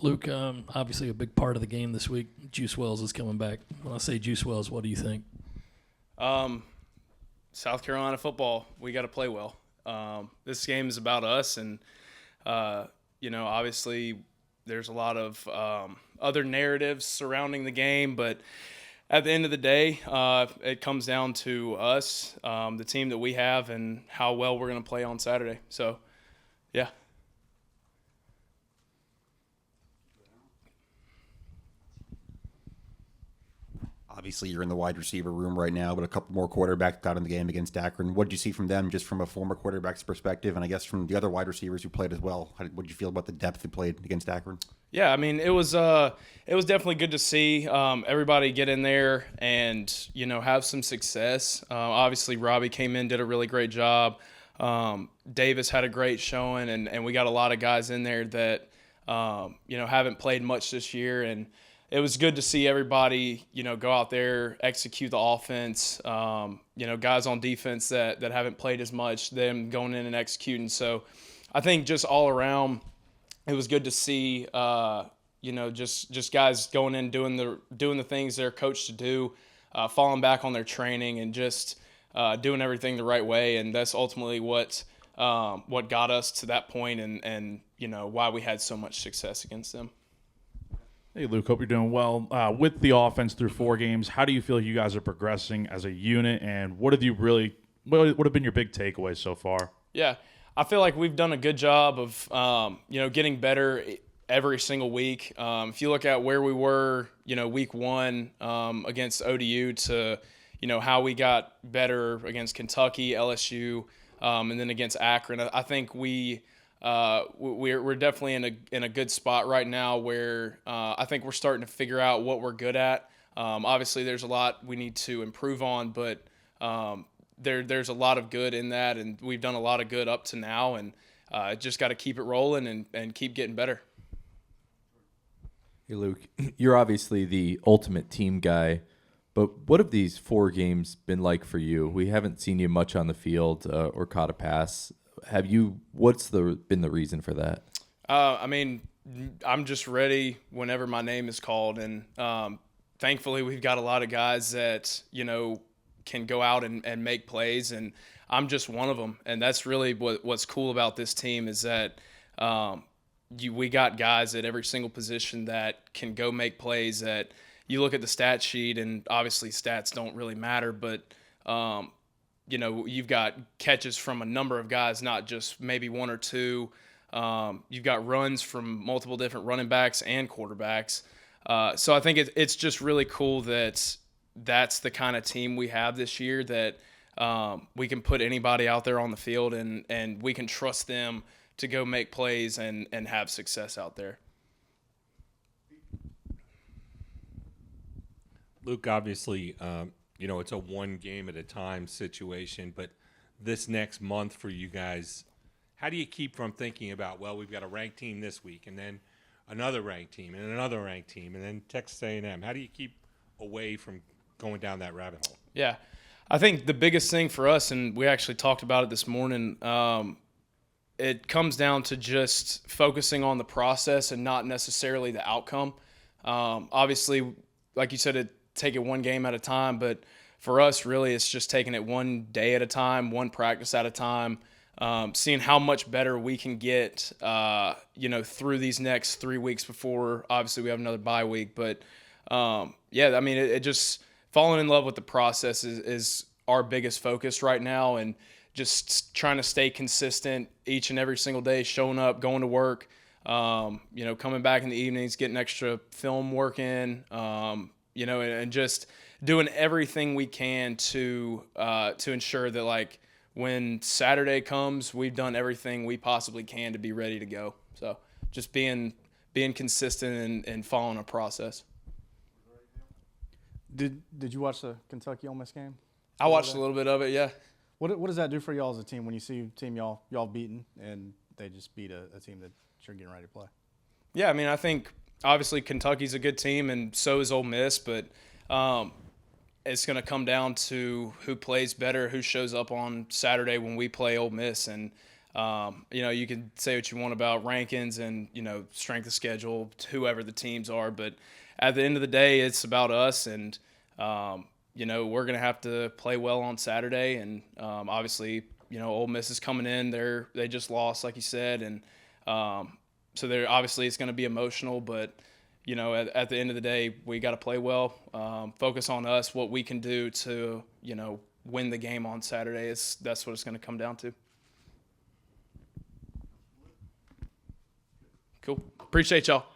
Luke, obviously a big part of the game this week, Juice Wells is coming back. When I say Juice Wells, what do you think? South Carolina football, we got to play well. This game is about us, and obviously there's a lot of other narratives surrounding the game, but at the end of the day, it comes down to us, the team that we have, and how well we're going to play on Saturday. So, yeah. Obviously, you're in the wide receiver room right now, but a couple more quarterbacks got in the game against Akron. What did you see from them, just from a former quarterback's perspective, and I guess from the other wide receivers who played as well? What did you feel about the depth who played against Akron? Yeah, I mean, it was definitely good to see everybody get in there and have some success. Obviously, Robbie came in, did a really great job. Davis had a great showing, and we got a lot of guys in there that haven't played much this year, and it was good to see everybody, go out there, execute the offense. Guys on defense that haven't played as much, them going in and executing. So I think just all around, it was good to see, just guys going in, doing the things they're coached to do, falling back on their training, and just doing everything the right way. And that's ultimately what got us to that point, and why we had so much success against them. Hey, Luke, hope you're doing well. With the offense through 4 games, how do you feel you guys are progressing as a unit, and what have been your big takeaways so far? Yeah, I feel like we've done a good job of, getting better every single week. If you look at where we were, week 1 against ODU to, how we got better against Kentucky, LSU, and then against Akron, I think we're definitely in a good spot right now where I think we're starting to figure out what we're good at. Obviously, there's a lot we need to improve on, but there's a lot of good in that, and we've done a lot of good up to now, and just got to keep it rolling and keep getting better. Hey, Luke, you're obviously the ultimate team guy, but what have these 4 games been like for you? We haven't seen you much on the field or caught a pass. What's been the reason for that? I mean, I'm just ready whenever my name is called, and thankfully we've got a lot of guys that can go out and make plays, and I'm just one of them. And that's really what's cool about this team is that we got guys at every single position that can go make plays. That you look at the stat sheet, and obviously stats don't really matter, but you've got catches from a number of guys, not just maybe 1 or 2. You've got runs from multiple different running backs and quarterbacks. So I think it's just really cool that that's the kind of team we have this year, that we can put anybody out there on the field, and we can trust them to go make plays and have success out there. Luke, obviously, it's a one game at a time situation, but this next month for you guys, how do you keep from thinking about, well, we've got a ranked team this week, and then another ranked team, and another ranked team, and then Texas A&M? How do you keep away from going down that rabbit hole? Yeah, I think the biggest thing for us, and we actually talked about it this morning, it comes down to just focusing on the process and not necessarily the outcome. Obviously, like you said, take it one game at a time, but for us, really, it's just taking it one day at a time, one practice at a time, seeing how much better we can get, through these next 3 weeks before, obviously, we have another bye week. But, it just falling in love with the process is our biggest focus right now, and just trying to stay consistent each and every single day, showing up, going to work, coming back in the evenings, getting extra film work in, and just doing everything we can to ensure that, like, when Saturday comes, we've done everything we possibly can to be ready to go. So just being consistent and following a process. Did you watch the Kentucky Ole Miss game? I watched a little bit of it, yeah. What does that do for y'all as a team when you see a team y'all beaten and they just beat a team that you're getting ready to play? Yeah, I mean, I think obviously Kentucky's a good team, and so is Ole Miss, but it's going to come down to who plays better, who shows up on Saturday when we play Ole Miss. And You can say what you want about rankings and, strength of schedule, whoever the teams are. But at the end of the day, it's about us. And, we're going to have to play well on Saturday. And obviously, Ole Miss is coming in. They just lost, like you said. And so obviously it's going to be emotional. But, at the end of the day, we got to play well, focus on us, what we can do to, win the game on Saturday. That's what it's going to come down to. Cool. Appreciate y'all.